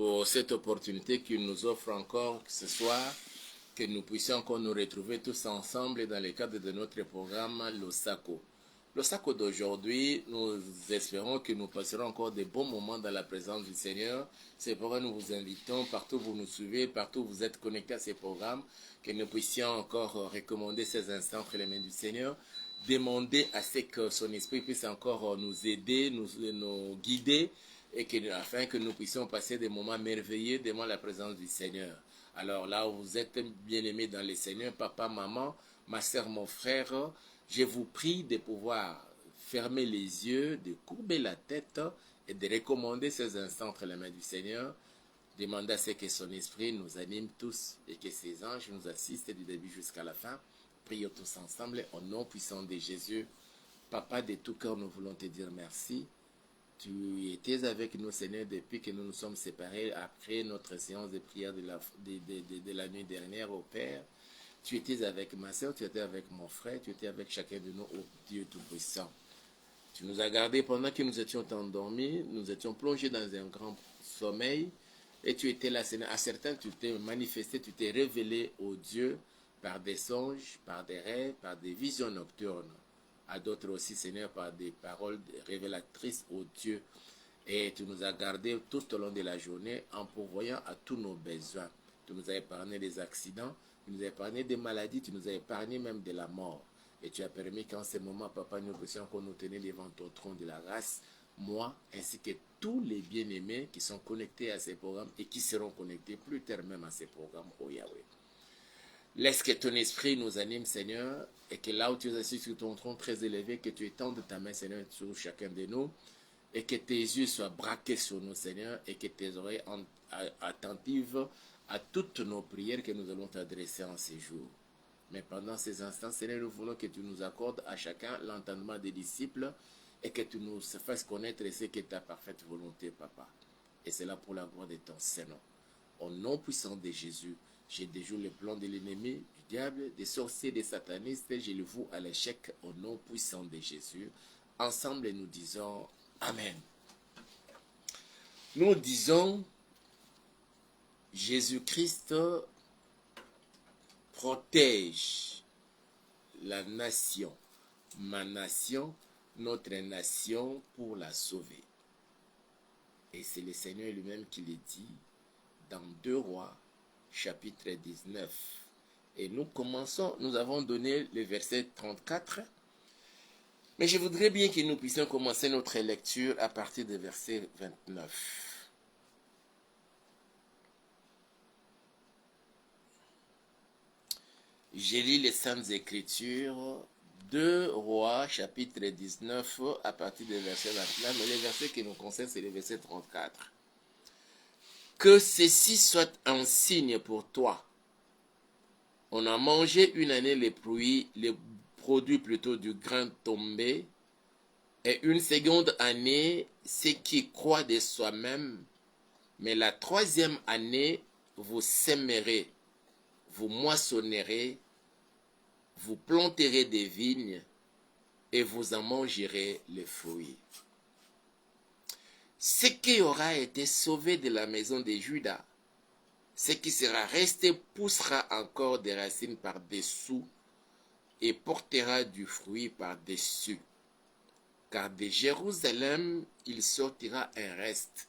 pour cette opportunité qu'il nous offre encore ce soir, que nous puissions encore nous retrouver tous ensemble dans le cadre de notre programme Losako. Losako d'aujourd'hui, nous espérons que nous passerons encore de bons moments dans la présence du Seigneur. C'est pourquoi nous vous invitons, partout où vous nous suivez, partout où vous êtes connectés à ces programmes, que nous puissions encore recommander ces instants entre les mains du Seigneur, demander à ce que son esprit puisse encore nous aider, nous guider, et afin que nous puissions passer des moments merveilleux devant la présence du Seigneur. Alors là où vous êtes bien-aimés dans le Seigneur, papa, maman, ma soeur, mon frère, je vous prie de pouvoir fermer les yeux, de courber la tête et de recommander ces instants entre les mains du Seigneur. Demandez à ce que son esprit nous anime tous et que ses anges nous assistent du début jusqu'à la fin. Prions tous ensemble au nom puissant de Jésus. Papa, de tout cœur, nous voulons te dire merci. Tu étais avec nous, Seigneur, depuis que nous nous sommes séparés après notre séance de prière de la nuit dernière au Père. Tu étais avec ma soeur, tu étais avec mon frère, tu étais avec chacun de nous, ô Dieu Tout-Puissant. Tu nous as gardés pendant que nous étions endormis, nous étions plongés dans un grand sommeil, et tu étais là, Seigneur. À certains, tu t'es manifesté, tu t'es révélé, ô Dieu, par des songes, par des rêves, par des visions nocturnes. À d'autres aussi, Seigneur, par des paroles révélatrices, ô Dieu. Et tu nous as gardés tout au long de la journée en pourvoyant à tous nos besoins. Tu nous as épargné des accidents, tu nous as épargné des maladies, tu nous as épargné même de la mort. Et tu as permis qu'en ce moment, Papa, nous puissions qu'on nous tenait devant ton trône de la grâce, moi, ainsi que tous les bien-aimés qui sont connectés à ces programmes et qui seront connectés plus tard même à ces programmes, oh Yahweh. Laisse que ton esprit nous anime, Seigneur, et que là où tu es assis sur ton trône très élevé, que tu étendes ta main, Seigneur, sur chacun de nous, et que tes yeux soient braqués sur nous, Seigneur, et que tes oreilles attentives à toutes nos prières que nous allons t'adresser en ces jours. Mais pendant ces instants, Seigneur, nous voulons que tu nous accordes à chacun l'entendement des disciples et que tu nous fasses connaître ce qui est ta parfaite volonté, Papa. Et c'est là pour la gloire de ton Saint-Nom. Au nom puissant de Jésus, je déjoue le plan de l'ennemi, du diable, des sorciers, des satanistes, je le voue à l'échec au nom puissant de Jésus. Ensemble, nous disons Amen. Nous disons Jésus-Christ protège la nation, ma nation, notre nation pour la sauver. Et c'est le Seigneur lui-même qui le dit dans 2 Rois, chapitre 19. Et nous commençons, nous avons donné le verset 34. Mais je voudrais bien que nous puissions commencer notre lecture à partir du verset 29. J'ai lu les Saintes Écritures, 2 Rois, chapitre 19, à partir du verset 29, mais le verset qui nous concerne, c'est le verset 34. Que ceci soit un signe pour toi. On a mangé une année les produits plutôt du grain tombé, et une seconde année, ce qui croit de soi-même, mais la 3e année, vous sèmerez, vous moissonnerez, vous planterez des vignes et vous en mangerez les fruits. Ce qui aura été sauvé de la maison de Juda, ce qui sera resté poussera encore des racines par-dessous et portera du fruit par-dessus. Car de Jérusalem, il sortira un reste,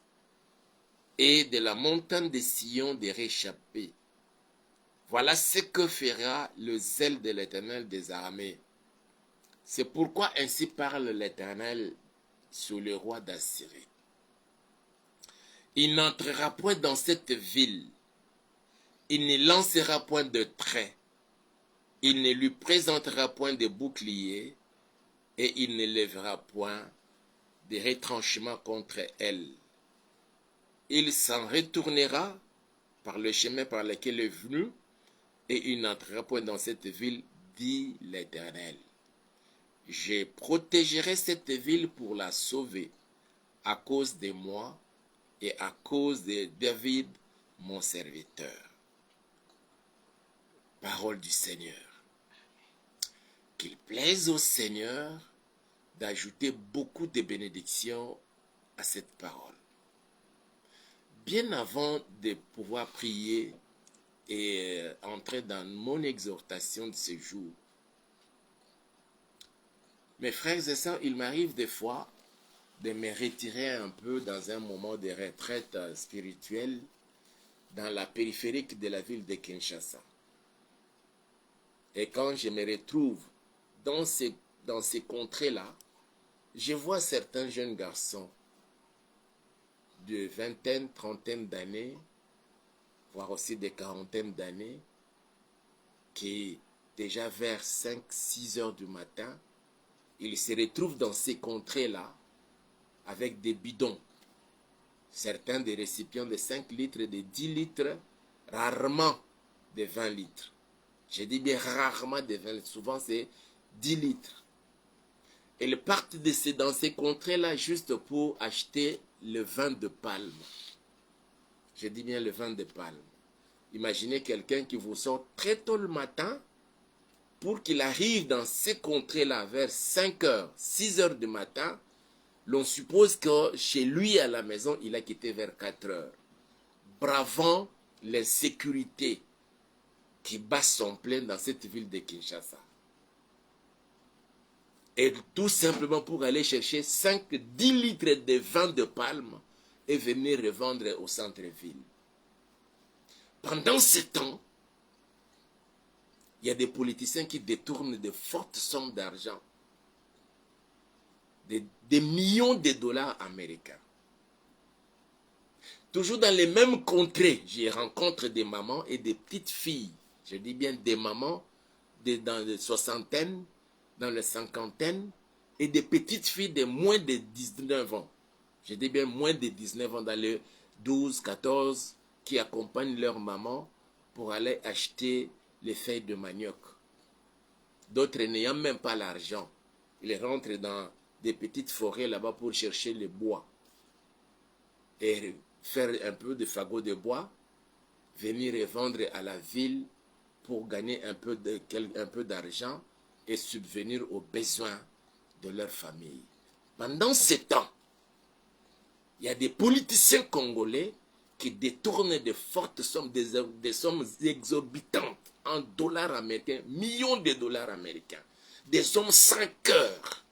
et de la montagne de Sion des réchappés. Voilà ce que fera le zèle de l'Éternel des armées. C'est pourquoi ainsi parle l'Éternel sur le roi d'Assyrie. Il n'entrera point dans cette ville. Il ne lancera point de trait. Il ne lui présentera point de bouclier. Et il ne lèvera point de retranchement contre elle. Il s'en retournera par le chemin par lequel il est venu. Et il n'entrera point dans cette ville, dit l'Éternel. Je protégerai cette ville pour la sauver, à cause de moi et à cause de David, mon serviteur. Parole du Seigneur. Qu'il plaise au Seigneur d'ajouter beaucoup de bénédictions à cette parole. bien avant de pouvoir prier et entrer dans mon exhortation de ce jour, mes frères et sœurs, il m'arrive des fois de me retirer un peu dans un moment de retraite spirituelle dans la périphérique de la ville de Kinshasa. Et quand je me retrouve dans ces contrées-là, je vois certains jeunes garçons de vingtaine, trentaine d'années, voire aussi des quarantaines d'années, qui déjà vers 5-6 heures du matin, ils se retrouvent dans ces contrées-là avec des bidons. Certains des récipients de 5 litres, de 10 litres, rarement de 20 litres. Je dis bien rarement de 20 litres, souvent c'est 10 litres. Ils partent dans ces contrées-là juste pour acheter le vin de palme. Je dis bien le vin de palme. Imaginez quelqu'un qui vous sort très tôt le matin pour qu'il arrive dans ces contrées-là vers 5 heures, 6 heures du matin. L'on suppose que chez lui à la maison, il a quitté vers 4 heures. Bravant l'insécurité qui bat son plein dans cette ville de Kinshasa. Et tout simplement pour aller chercher 5-10 litres de vin de palme et venir revendre au centre-ville. Pendant ce temps, il y a des politiciens qui détournent de fortes sommes d'argent, des millions de dollars américains. Toujours dans les mêmes contrées, j'y rencontre des mamans et des petites filles. Je dis bien des mamans dans les soixantaines, dans les cinquantaines, et des petites filles de moins de 19 ans. Je dis bien moins de 19 ans, dans les 12, 14, qui accompagnent leur maman pour aller acheter les feuilles de manioc. D'autres n'ayant même pas l'argent, ils rentrent dans des petites forêts là-bas pour chercher le bois et faire un peu de fagots de bois, venir et vendre à la ville pour gagner un peu d'argent et subvenir aux besoins de leur famille. Pendant ce temps, il y a des politiciens congolais qui détournent de fortes sommes, des sommes exorbitantes en dollars américains, millions de dollars américains. Des hommes sans cœur.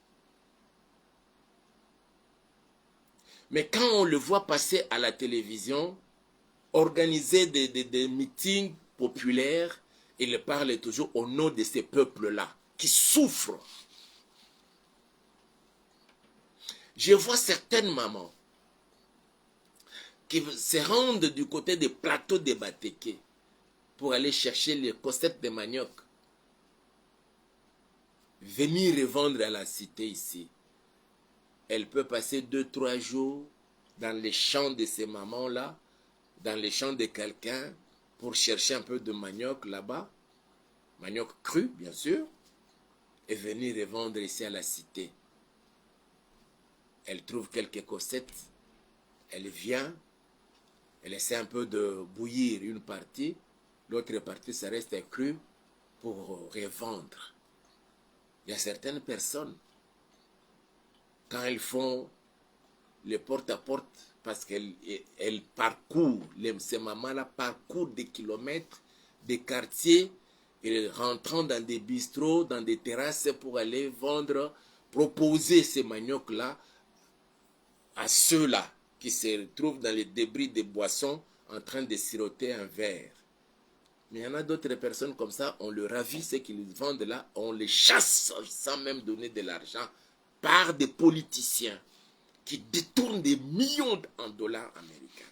Mais quand on le voit passer à la télévision, organiser des meetings populaires, il parle toujours au nom de ces peuples-là, qui souffrent. Je vois certaines mamans qui se rendent du côté des plateaux de Batéké pour aller chercher les cossettes de manioc, venir revendre à la cité ici. Elle peut passer 2-3 jours dans les champs de ces mamans-là, dans les champs de quelqu'un, pour chercher un peu de manioc là-bas, manioc cru bien sûr, et venir revendre ici à la cité. Elle trouve quelques cossettes, elle vient, elle essaie un peu de bouillir une partie, l'autre partie ça reste cru pour revendre. Il y a certaines personnes, quand elles font le porte-à-porte, parce qu'elles parcourent, ces mamans-là parcourent des kilomètres, des quartiers, et rentrant dans des bistrots, dans des terrasses pour aller vendre, proposer ces maniocs-là à ceux-là qui se retrouvent dans les débris des boissons en train de siroter un verre. Mais il y en a d'autres personnes comme ça, on le ravit, ce qu'ils vendent là, on les chasse sans même donner de l'argent par des politiciens qui détournent des millions en dollars américains.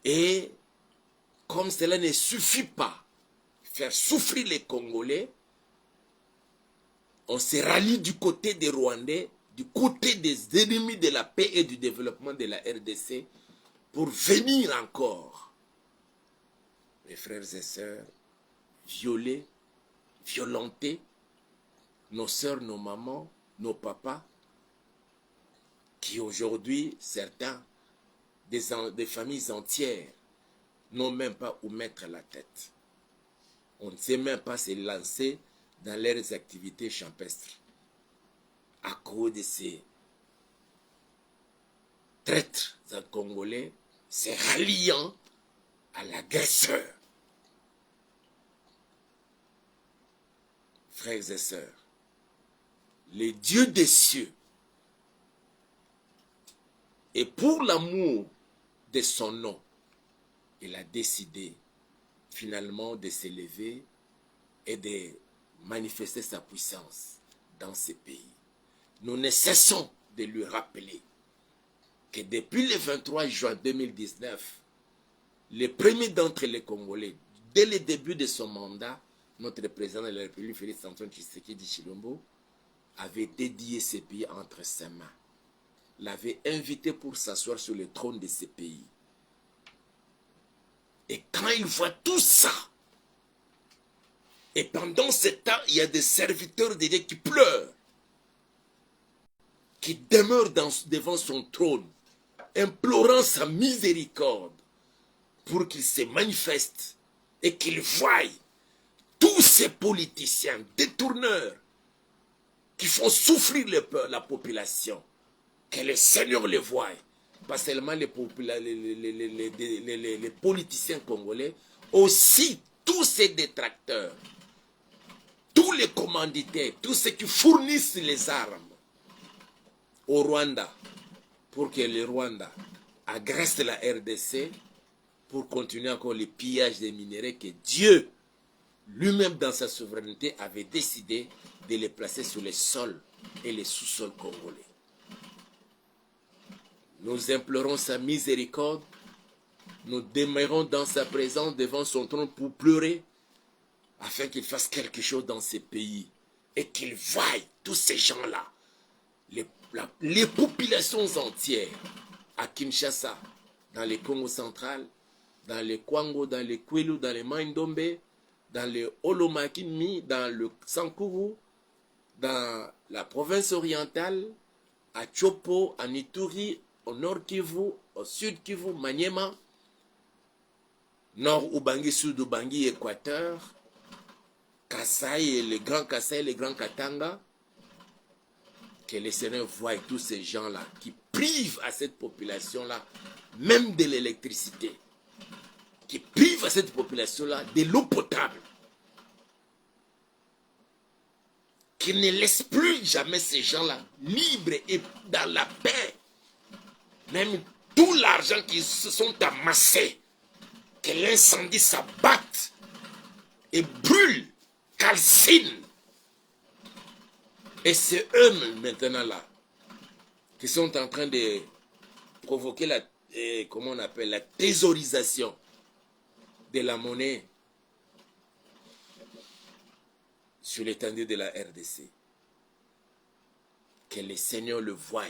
Et comme cela ne suffit pas, faire souffrir les Congolais, on se rallie du côté des Rwandais, du côté des ennemis de la paix et du développement de la RDC, pour venir encore, mes frères et sœurs, violer, violenter nos sœurs, nos mamans, nos papas, qui aujourd'hui, certains, des familles entières, n'ont même pas où mettre la tête. On ne sait même pas se lancer dans leurs activités champestres à cause de ces traîtres congolais se ralliant à l'agresseur. Frères et sœurs, le Dieu des cieux, et pour l'amour de son nom, il a décidé finalement de s'élever et de manifester sa puissance dans ce pays. Nous ne cessons de lui rappeler que depuis le 23 juin 2019, le premier d'entre les Congolais, dès le début de son mandat, notre président de la République, Félix Antoine Tshisekedi Tshilombo, avait dédié ce pays entre ses mains. L'avait invité pour s'asseoir sur le trône de ce pays. Et quand il voit tout ça, et pendant ce temps, il y a des serviteurs de Dieu qui pleurent, qui demeurent devant son trône, implorant sa miséricorde pour qu'il se manifeste et qu'il voie tous ces politiciens, détourneurs, qui font souffrir la population, que le Seigneur les voie. Pas seulement les politiciens congolais, aussi tous ces détracteurs, tous les commanditaires, tous ceux qui fournissent les armes au Rwanda, pour que le Rwanda agresse la RDC, pour continuer encore le pillage des minéraux que Dieu, lui-même dans sa souveraineté, avait décidé de les placer sur les sols et les sous-sols congolais. Nous implorons sa miséricorde, nous demeurons dans sa présence devant son trône pour pleurer, afin qu'il fasse quelque chose dans ces pays et qu'il voie tous ces gens-là, les populations entières à Kinshasa, dans le Congo central, dans le Kwango, dans le Kwilu, dans le Maindombe, dans le Olomakimi, dans le Sankuru, dans la province orientale, à Chopo, à Ituri, au nord Kivu, au sud Kivu, Maniema, nord Ubangi, sud Ubangi, Équateur, Kasaï, les grands Kasaï, les grands Katanga, que le Seigneur voie tous ces gens-là qui privent à cette population-là même de l'électricité, qui privent à cette population-là de l'eau potable, qui ne laissent plus jamais ces gens-là libres et dans la paix. Même tout l'argent qu'ils se sont amassés, que l'incendie s'abatte et brûle, calcine. Et c'est eux maintenant là qui sont en train de provoquer comment on appelle, la thésaurisation de la monnaie sur l'étendue de la RDC. Que le Seigneur le voie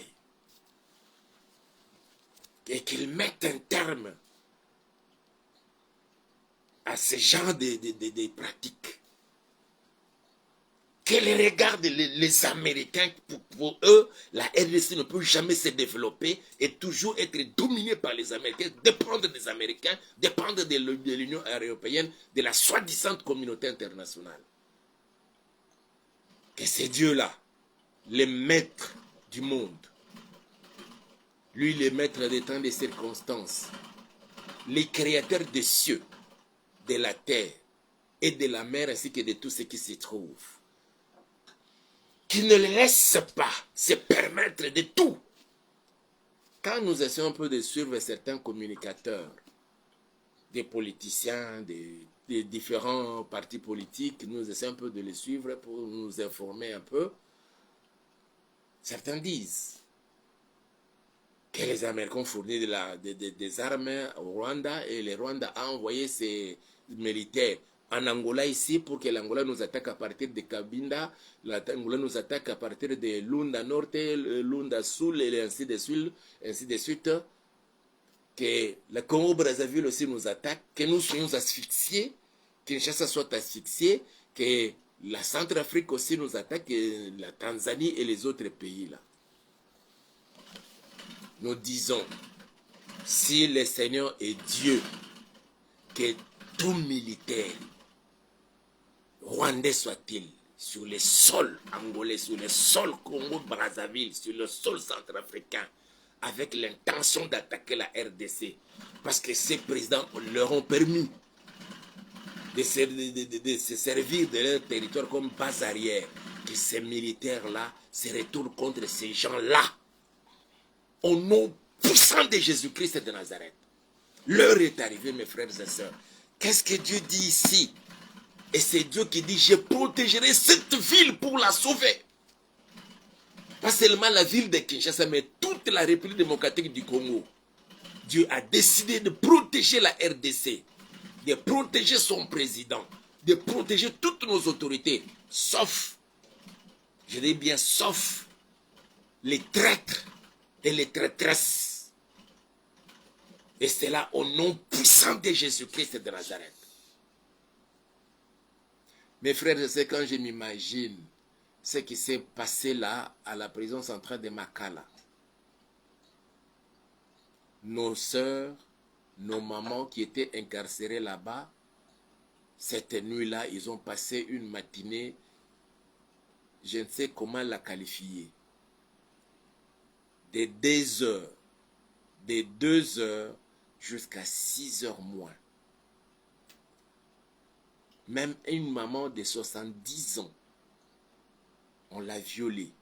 et qu'il mette un terme à ce genre de pratiques. Qu'elle regarde les Américains, pour eux, la RDC ne peut jamais se développer et toujours être dominée par les Américains, dépendre des Américains, dépendre de l'Union européenne, de la soi-disant communauté internationale. Que c'est Dieu-là, le maître du monde, lui le maître des temps, des circonstances, le créateur des cieux, de la terre et de la mer ainsi que de tout ce qui s'y trouve, qui ne laisse pas se permettre de tout. Quand nous essayons un peu de suivre certains communicateurs, des politiciens, des différents partis politiques, nous essayons un peu de les suivre pour nous informer un peu. Certains disent que les Américains fournissent des armes au Rwanda et le Rwanda a envoyé ses militaires en Angola ici pour que l'Angola nous attaque à partir de Cabinda, l'Angola nous attaque à partir de Lunda Norte, Lunda Sul et ainsi de suite, que le Congo-Brazzaville aussi nous attaque, que nous soyons asphyxiés, que Kinshasa soit asphyxié, que la Centrafrique aussi nous attaque, que la Tanzanie et les autres pays là. Nous disons, si le Seigneur est Dieu, que tout militaire, rwandais soit-il, sur le sol angolais, sur le sol Congo-Brazzaville, sur le sol centrafricain, avec l'intention d'attaquer la RDC. Parce que ces présidents leur ont permis de se servir de leur territoire comme base arrière. Que ces militaires-là se retournent contre ces gens-là. Au nom puissant de Jésus-Christ de Nazareth. L'heure est arrivée, mes frères et sœurs. Qu'est-ce que Dieu dit ici? Et c'est Dieu qui dit, je protégerai cette ville pour la sauver. Pas seulement la ville de Kinshasa, mais toute la République démocratique du Congo. Dieu a décidé de protéger la RDC, de protéger son président, de protéger toutes nos autorités, sauf, je dis bien sauf, les traîtres et les traîtresses. Et c'est là au nom puissant de Jésus-Christ de Nazareth. Mes frères et sœurs, quand je m'imagine ce qui s'est passé là à la prison centrale de Makala, nos sœurs, nos mamans qui étaient incarcérées là-bas, cette nuit-là, ils ont passé une matinée, je ne sais comment la qualifier, de 2 heures jusqu'à 6 heures moins. Même une maman de 70 ans, on l'a violée.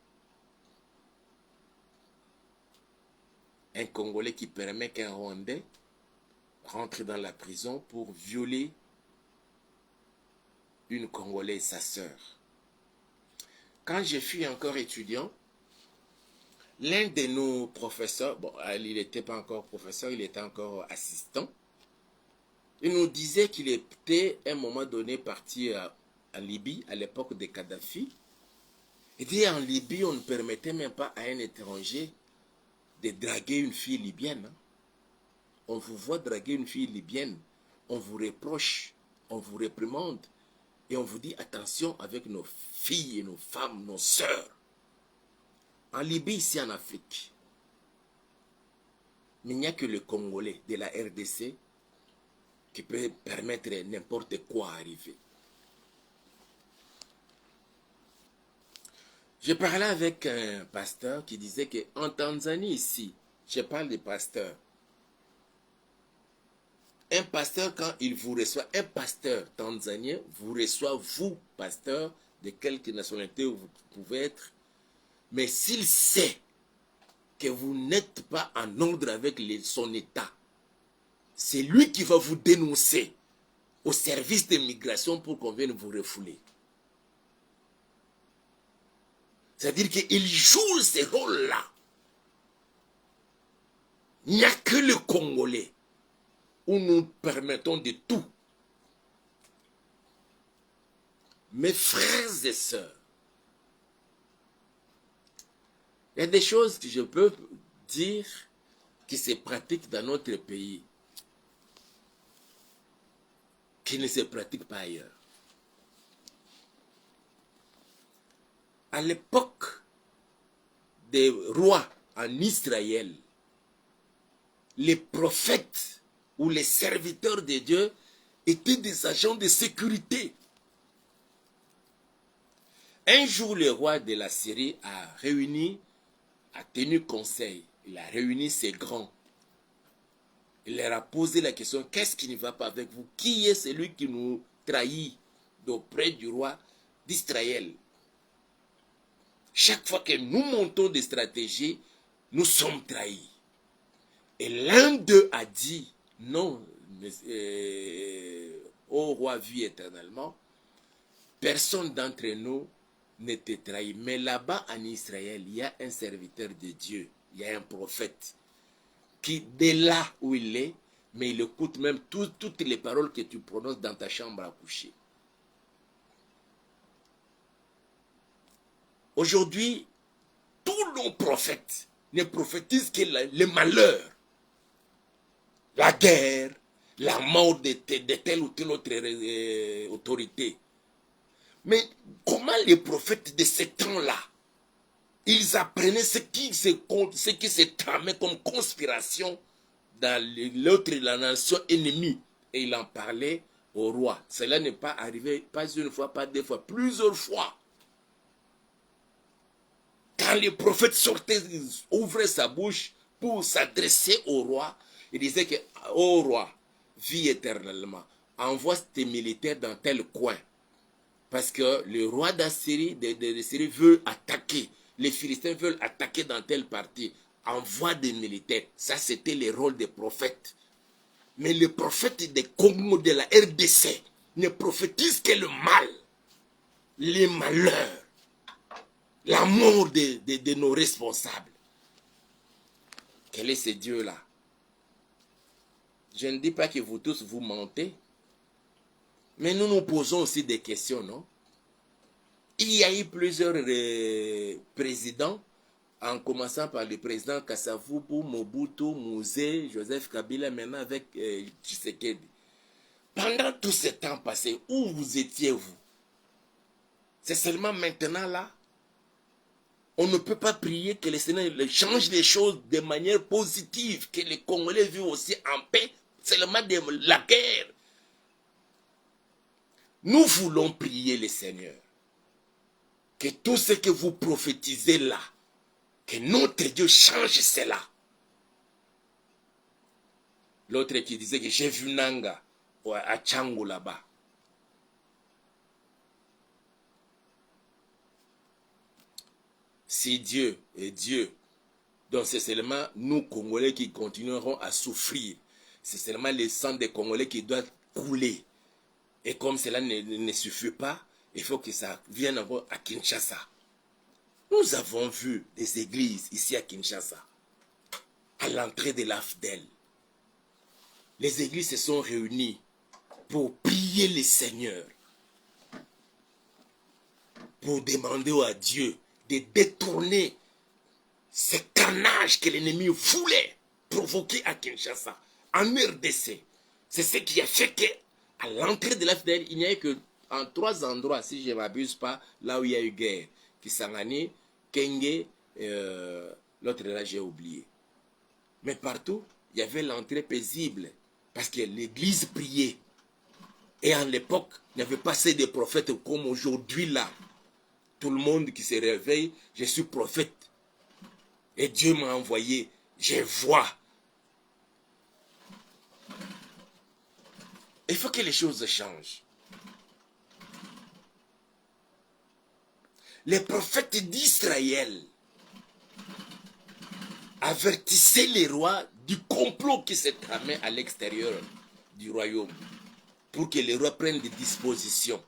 Un Congolais qui permet qu'un Rwandais rentre dans la prison pour violer une Congolaise, sa sœur. Quand je fus encore étudiant, l'un de nos professeurs, bon, il n'était pas encore professeur, il était encore assistant, il nous disait qu'il était à un moment donné parti en Libye, à l'époque de Kadhafi. Il dit en Libye, on ne permettait même pas à un étranger de draguer une fille libyenne. Hein. On vous voit draguer une fille libyenne, on vous reproche, on vous réprimande, et on vous dit attention avec nos filles et nos femmes, nos sœurs. En Libye, ici en Afrique, mais il n'y a que le Congolais de la RDC qui peut permettre n'importe quoi arriver. Je parlais avec un pasteur qui disait qu'en Tanzanie ici, je parle des pasteurs, un pasteur quand il vous reçoit, un pasteur tanzanien vous reçoit, vous, pasteur, de quelque nationalité vous pouvez être, mais s'il sait que vous n'êtes pas en ordre avec son état, c'est lui qui va vous dénoncer au service de migration pour qu'on vienne vous refouler. C'est-à-dire qu'il joue ce rôle-là. Il n'y a que le Congolais où nous permettons de tout. Mes frères et sœurs, il y a des choses que je peux dire qui se pratiquent dans notre pays, qui ne se pratiquent pas ailleurs. À l'époque des rois en Israël, les prophètes ou les serviteurs de Dieu étaient des agents de sécurité. Un jour, le roi de la Syrie a tenu conseil. Il a réuni ses grands. Il leur a posé la question, qu'est-ce qui ne va pas avec vous? Qui est celui qui nous trahit d'auprès du roi d'Israël? Chaque fois que nous montons des stratégies, nous sommes trahis. Et l'un d'eux a dit, non, ô roi, vis éternellement, personne d'entre nous ne te trahit. Mais là-bas en Israël, il y a un serviteur de Dieu, il y a un prophète, qui dès là où il est, mais il écoute même toutes les paroles que tu prononces dans ta chambre à coucher. Aujourd'hui, tous nos prophètes ne prophétisent que le malheur, la guerre, la mort de telle ou telle autre autorité. Mais comment les prophètes de ce temps-là, ils apprenaient ce qui se tramait comme conspiration dans la nation ennemie. Et ils en parlaient au roi. Cela n'est pas arrivé, pas une fois, pas deux fois, plusieurs fois. Quand les prophètes sortaient, ouvraient sa bouche, pour s'adresser au roi. Il disait que, ô roi, vis éternellement, envoie tes militaires dans tel coin. Parce que le roi d'Assyrie veut attaquer. Les Philistins veulent attaquer dans telle partie. Envoie des militaires. Ça, c'était le rôle des prophètes. Mais les prophètes des Congo, de la RDC, ne prophétisent que le mal, les malheurs, la mort de nos responsables. Quel est ce Dieu-là? Je ne dis pas que vous tous vous mentez, mais nous nous posons aussi des questions, non? Il y a eu plusieurs présidents, en commençant par le président Kasavubu, Mobutu, Mouzé, Joseph Kabila, maintenant avec Tshisekedi. Pendant tout ce temps passé, où vous étiez vous? C'est seulement maintenant là. On ne peut pas prier que le Seigneur change les choses de manière positive, que les Congolais vivent aussi en paix, seulement de la guerre. Nous voulons prier le Seigneur. Que tout ce que vous prophétisez là, que notre Dieu change cela. L'autre qui disait que j'ai vu Nanga à Tchango là-bas. Si Dieu est Dieu, donc c'est seulement nous Congolais qui continuerons à souffrir. C'est seulement le sang des Congolais qui doit couler. Et comme cela ne suffit pas, il faut que ça vienne encore à Kinshasa. Nous avons vu des églises ici à Kinshasa, à l'entrée de l'AFDEL. Les églises se sont réunies pour prier le Seigneur, pour demander à Dieu de détourner ce carnage que l'ennemi voulait provoquer à Kinshasa, en RDC. C'est ce qui a fait qu'à l'entrée de l'AFDEL, il n'y a eu que en 3 endroits, si je ne m'abuse pas, là où il y a eu guerre. Kisangani, Kenge, l'autre là j'ai oublié. Mais partout, il y avait l'entrée paisible, parce que l'église priait. Et à l'époque, il n'y avait pas assez de prophètes comme aujourd'hui là. Tout le monde qui se réveille, je suis prophète. Et Dieu m'a envoyé, je vois. Il faut que les choses changent. Les prophètes d'Israël avertissaient les rois du complot qui se tramait à l'extérieur du royaume pour que les rois prennent des dispositions.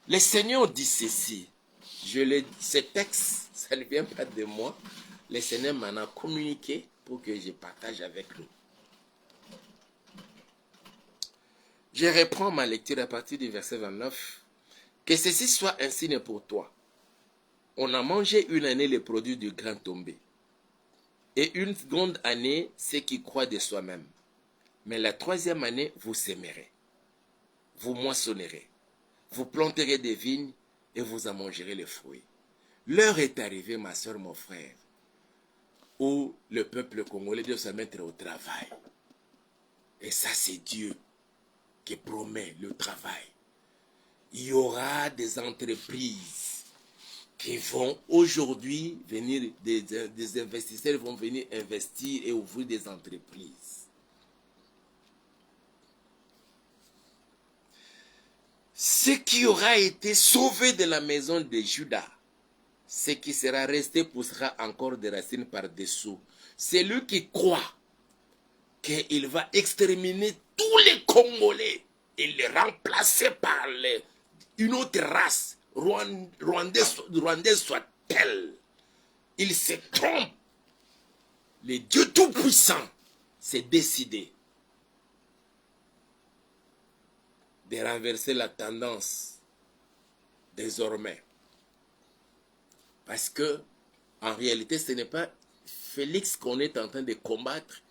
Le Seigneur dit ceci. Ce texte, ça ne vient pas de moi. Le Seigneur m'en a communiqué pour que je partage avec nous. Je reprends ma lecture à partir du verset 29. Que ceci soit un signe pour toi. On a mangé une année les produits du grain tombé. Et une seconde année, ceux qui croient de soi-même. Mais la 3e année, vous sèmerez. Vous moissonnerez. Vous planterez des vignes et vous en mangerez les fruits. L'heure est arrivée, ma soeur, mon frère, où le peuple congolais doit se mettre au travail. Et ça, c'est Dieu qui promet le travail. Il y aura des entreprises qui vont aujourd'hui venir, des investisseurs vont venir investir et ouvrir des entreprises. Ce qui aura été sauvé de la maison de Juda, ce qui sera resté poussera encore des racines par-dessous. Celui qui croit qu'il va exterminer tous les Congolais et les remplacer par une autre race, rwandaise soit-elle, il se trompe. Le Dieu Tout-Puissant s'est décidé de renverser la tendance désormais. Parce que, en réalité, ce n'est pas Félix qu'on est en train de combattre,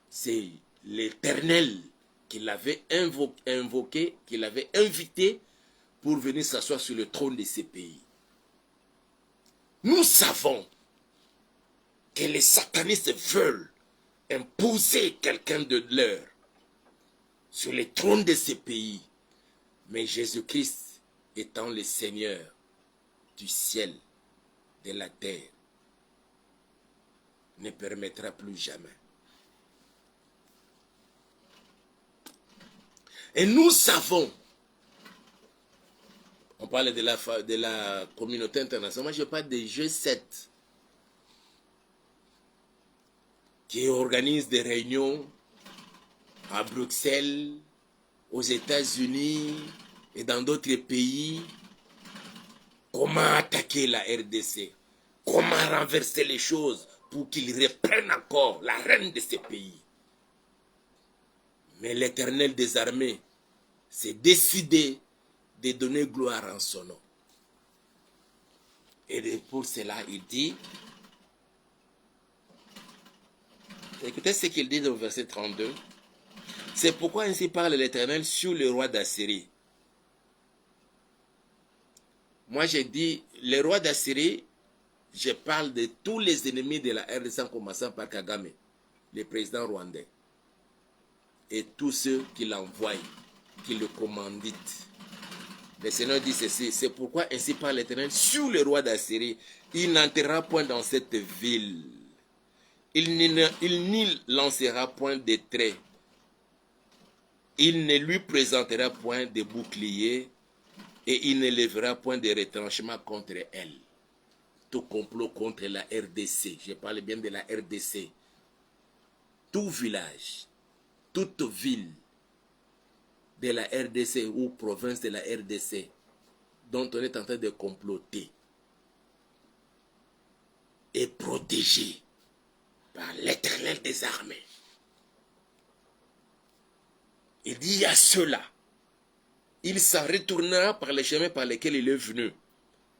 c'est l'Éternel qui l'avait invoqué, qui l'avait invité pour venir s'asseoir sur le trône de ces pays. Nous savons que les satanistes veulent imposer quelqu'un de leur sur le trône de ces pays. Mais Jésus-Christ étant le Seigneur du ciel de la terre ne permettra plus jamais. Et nous savons, on parle de la communauté internationale, moi je parle des G7 qui organisent des réunions à Bruxelles, aux États-Unis et dans d'autres pays. Comment attaquer la RDC? Comment renverser les choses pour qu'ils reprennent encore la reine de ces pays? Mais l'Éternel des armées s'est décidé de donner gloire en son nom. Et pour cela, il dit, écoutez ce qu'il dit au verset 32. C'est pourquoi ainsi parle l'Éternel sur le roi d'Assyrie. Moi j'ai dit, le roi d'Assyrie, je parle de tous les ennemis de la RDC en commençant par Kagame, le président rwandais. Et tous ceux qui l'envoient, qui le commanditent. Le Seigneur dit ceci, c'est pourquoi ainsi parle l'Éternel sur le roi d'Assyrie, il n'entrera point dans cette ville. Il n'y lancera point de traits. Il ne lui présentera point de bouclier et il ne lèvera point de retranchement contre elle. Tout complot contre la RDC, je parle bien de la RDC, tout village, toute ville de la RDC ou province de la RDC dont on est en train de comploter est protégé par l'Éternel des armées. Il dit à cela, il s'en retournera par les chemins par lesquels il est venu.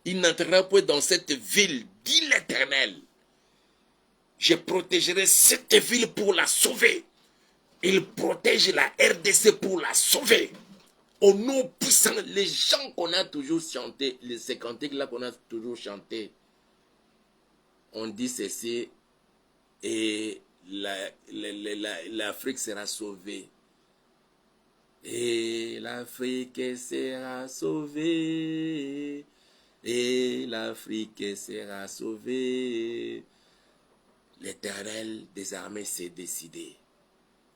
Il n'entrera point dans cette ville, dit l'Éternel. Je protégerai cette ville pour la sauver. Il protège la RDC pour la sauver. Au nom puissant, les gens qu'on a toujours chanté, les 50 là qu'on a toujours chanté, on dit ceci, et l'Afrique sera sauvée. Et l'Afrique sera sauvée. Et l'Afrique sera sauvée. L'Éternel des armées s'est décidé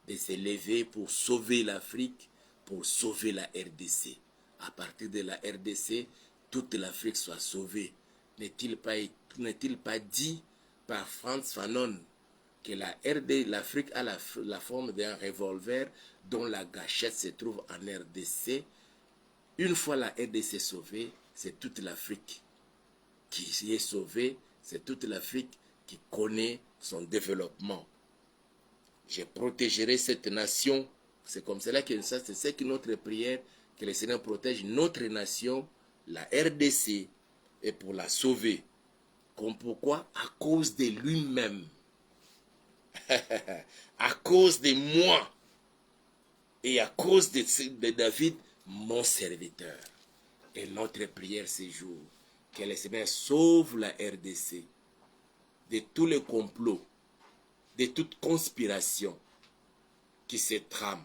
de se lever pour sauver l'Afrique, pour sauver la RDC. À partir de la RDC, toute l'Afrique soit sauvée. N'est-il pas dit par Frantz Fanon que l'Afrique a la forme d'un revolver dont la gâchette se trouve en RDC? Une fois la RDC sauvée, c'est toute l'Afrique qui est sauvée, c'est toute l'Afrique qui connaît son développement. Je protégerai cette nation. C'est comme cela que c'est ce que notre prière, que le Seigneur protège notre nation, la RDC, et pour la sauver. Comme pourquoi? À cause de lui-même. À cause de moi. Et à cause de David, mon serviteur. Et notre prière ce jour, que le Seigneur sauve la RDC de tous les complots, de toute conspiration qui se trame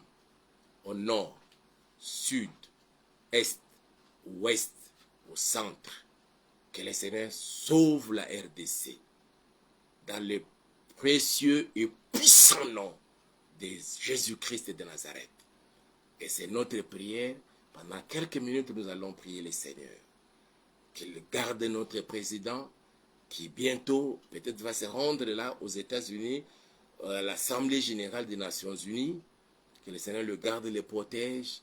au nord, sud, est, ouest, au centre. Que le Seigneur sauve la RDC dans le précieux et puissant nom de Jésus-Christ de Nazareth. Et c'est notre prière. Pendant quelques minutes, nous allons prier le Seigneur. Qu'il garde notre président, qui bientôt peut-être va se rendre là aux États-Unis, à l'Assemblée générale des Nations unies. Que le Seigneur le garde, le protège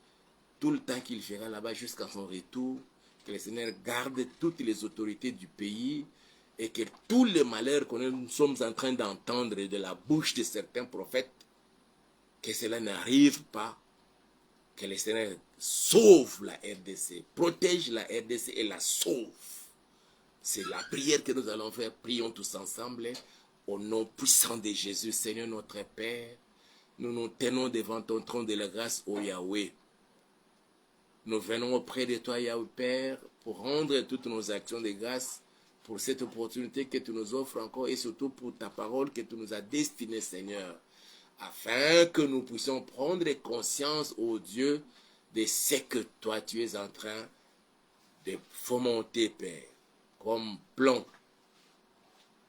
tout le temps qu'il fera là-bas jusqu'à son retour. Que le Seigneur garde toutes les autorités du pays et que tous les malheurs que nous sommes en train d'entendre de la bouche de certains prophètes, que cela n'arrive pas. Que le Seigneur sauve la RDC, protège la RDC et la sauve. C'est la prière que nous allons faire. Prions tous ensemble au nom puissant de Jésus. Seigneur notre Père, nous nous tenons devant ton trône de la grâce, ô Yahweh. Nous venons auprès de toi, Yahweh Père, pour rendre toutes nos actions de grâce pour cette opportunité que tu nous offres encore et surtout pour ta parole que tu nous as destinée, Seigneur, afin que nous puissions prendre conscience, ô Dieu, de ce que toi tu es en train de fomenter, Père, comme plan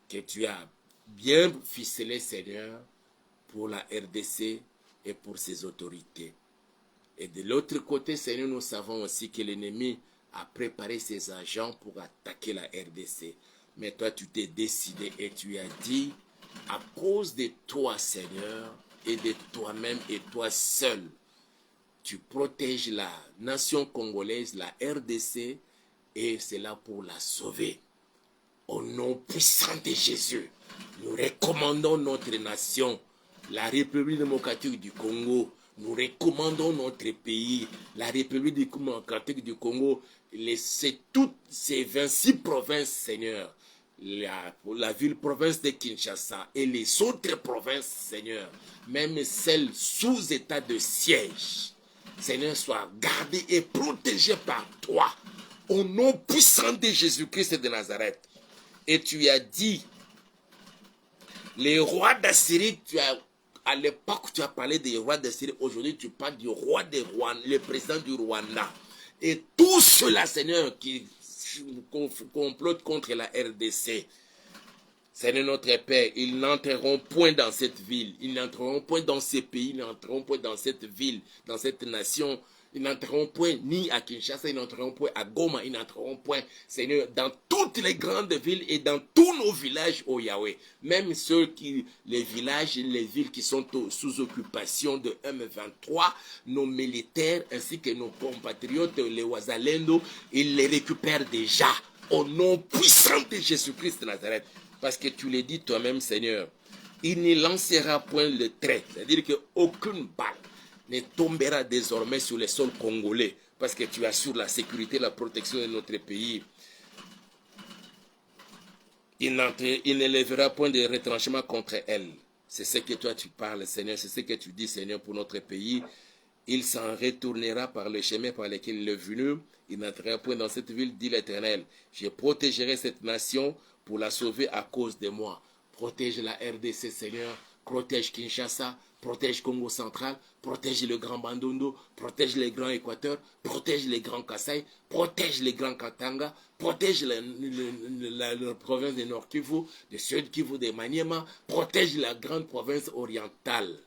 que tu as bien ficelé, Seigneur, pour la RDC et pour ses autorités. Et de l'autre côté, Seigneur, nous savons aussi que l'ennemi a préparé ses agents pour attaquer la RDC. Mais toi, tu t'es décidé et tu as dit, à cause de toi, Seigneur, et de toi-même et toi seul, tu protèges la nation congolaise, la RDC, et c'est là pour la sauver. Au nom puissant de Jésus, nous recommandons notre nation, la République démocratique du Congo. Nous recommandons notre pays, la République démocratique du Congo, toutes ces 26 provinces, Seigneur, la ville-province de Kinshasa et les autres provinces, Seigneur, même celles sous état de siège, Seigneur, soient gardées et protégées par toi, au nom puissant de Jésus-Christ de Nazareth. Et tu as dit, les rois d'Assyrie, à l'époque, tu as parlé des rois d'Assyrie. Aujourd'hui, tu parles du roi des Rwanda, le président du Rwanda. Et tout cela, Seigneur, qui complotent contre la RDC. Seigneur notre Père, ils n'entreront point dans cette ville. Ils n'entreront point dans ces pays. Ils n'entreront point dans cette ville, dans cette nation. Ils n'entreront point ni à Kinshasa, ils n'entreront point à Goma, ils n'entreront point, Seigneur, dans toutes les grandes villes et dans tous nos villages, oh Yahweh. Même les villages et les villes qui sont sous occupation de M23, nos militaires ainsi que nos compatriotes, les Wazalendo, ils les récupèrent déjà au nom puissant de Jésus-Christ de Nazareth. Parce que tu l'as dit toi-même, Seigneur, il ne lancera point le trait, c'est-à-dire qu'aucune balle ne tombera désormais sur les sols congolais, parce que tu assures la sécurité et la protection de notre pays. Il ne lèvera point de retranchement contre elle. C'est ce que toi tu parles, Seigneur, c'est ce que tu dis, Seigneur, pour notre pays. Il s'en retournera par le chemin par lequel il est venu. Il n'entrera point dans cette ville, dit l'Éternel. Je protégerai cette nation pour la sauver à cause de moi. Protège la RDC, Seigneur. Protège Kinshasa, protège Congo central, protège le Grand Bandundu, protège les Grands Équateurs, protège les Grands Kasaï, protège les Grands Katanga, protège la province de Nord Kivu, de Sud Kivu, de Maniema, protège la grande province orientale,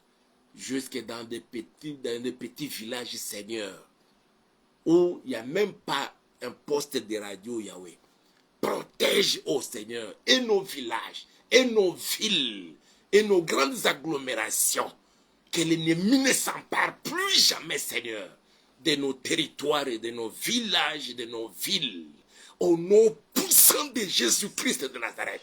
jusque dans des petits villages, Seigneur, où il n'y a même pas un poste de radio, Yahweh. Protège, ô Seigneur, et nos villages, et nos villes, et nos grandes agglomérations, que l'ennemi ne s'empare plus jamais, Seigneur, de nos territoires et de nos villages et de nos villes, au nom puissant de Jésus-Christ de Nazareth.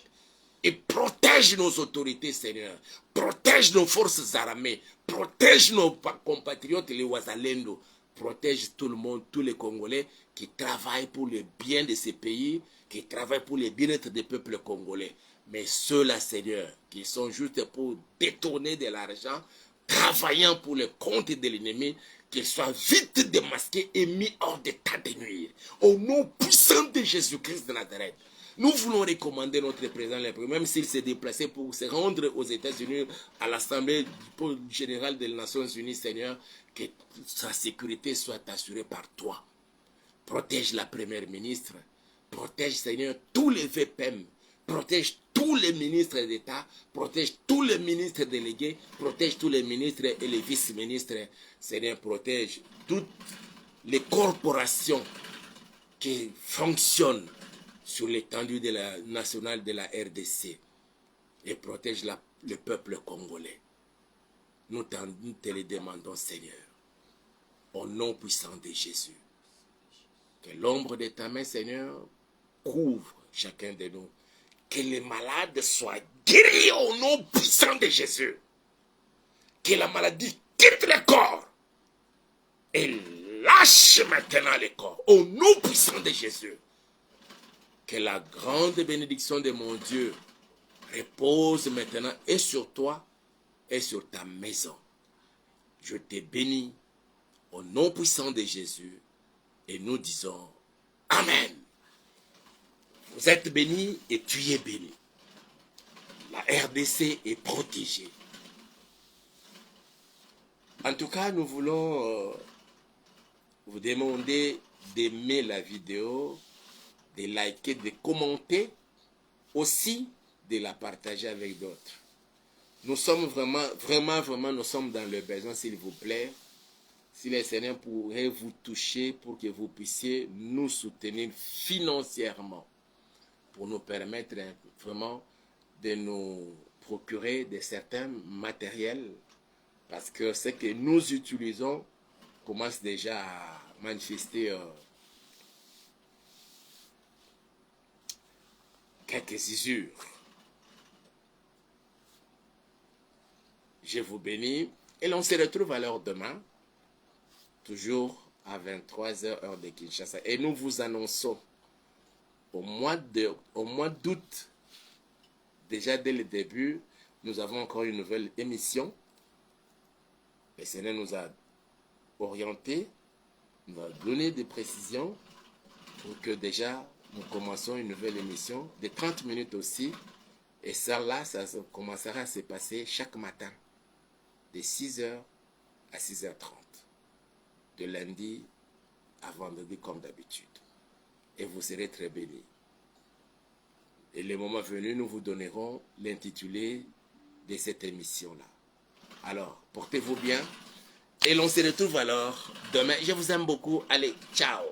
Et protège nos autorités, Seigneur, protège nos forces armées, protège nos compatriotes, les Wazalendo, protège tout le monde, tous les Congolais qui travaillent pour le bien de ces pays, qui travaillent pour le bien-être des peuples congolais. Mais ceux-là, Seigneur, qui sont juste pour détourner de l'argent, travaillant pour le compte de l'ennemi, qu'ils soient vite démasqués et mis hors d'état de nuire. Au nom puissant de Jésus-Christ de Nazareth, nous voulons recommander notre président, même s'il s'est déplacé pour se rendre aux États-Unis, à l'Assemblée générale des Nations Unies, Seigneur, que sa sécurité soit assurée par toi. Protège la première ministre, protège, Seigneur, tous les VPM, protège tous les ministres d'État, protège tous les ministres délégués, protège tous les ministres et les vice-ministres. Seigneur, protège toutes les corporations qui fonctionnent sur l'étendue de la nationale de la RDC et protège le peuple congolais. Nous te le demandons, Seigneur, au nom puissant de Jésus. Que l'ombre de ta main, Seigneur, couvre chacun de nous. Que les malades soient guéris au nom puissant de Jésus. Que la maladie quitte le corps et lâche maintenant le corps au nom puissant de Jésus. Que la grande bénédiction de mon Dieu repose maintenant et sur toi et sur ta maison. Je te bénis au nom puissant de Jésus et nous disons Amen. Vous êtes bénis et tu es béni. La RDC est protégée. En tout cas, nous voulons vous demander d'aimer la vidéo, de liker, de commenter, aussi de la partager avec d'autres. Nous sommes vraiment, nous sommes dans le besoin, s'il vous plaît. Si le Seigneur pourrait vous toucher pour que vous puissiez nous soutenir financièrement, pour nous permettre vraiment de nous procurer de certains matériels, parce que ce que nous utilisons commence déjà à manifester quelques usures. Je vous bénis et l'on se retrouve alors demain, toujours à 23h heure de Kinshasa. Et nous vous annonçons au mois d'août, déjà dès le début, nous avons encore une nouvelle émission. Le Seigneur nous a orientés, nous a donné des précisions pour que déjà nous commençons une nouvelle émission de 30 minutes aussi. Et ça là, ça commencera à se passer chaque matin, de 6h à 6h30, de lundi à vendredi comme d'habitude. Et vous serez très bénis. Et le moment venu, nous vous donnerons l'intitulé de cette émission-là. Alors, portez-vous bien. Et l'on se retrouve alors demain. Je vous aime beaucoup. Allez, ciao!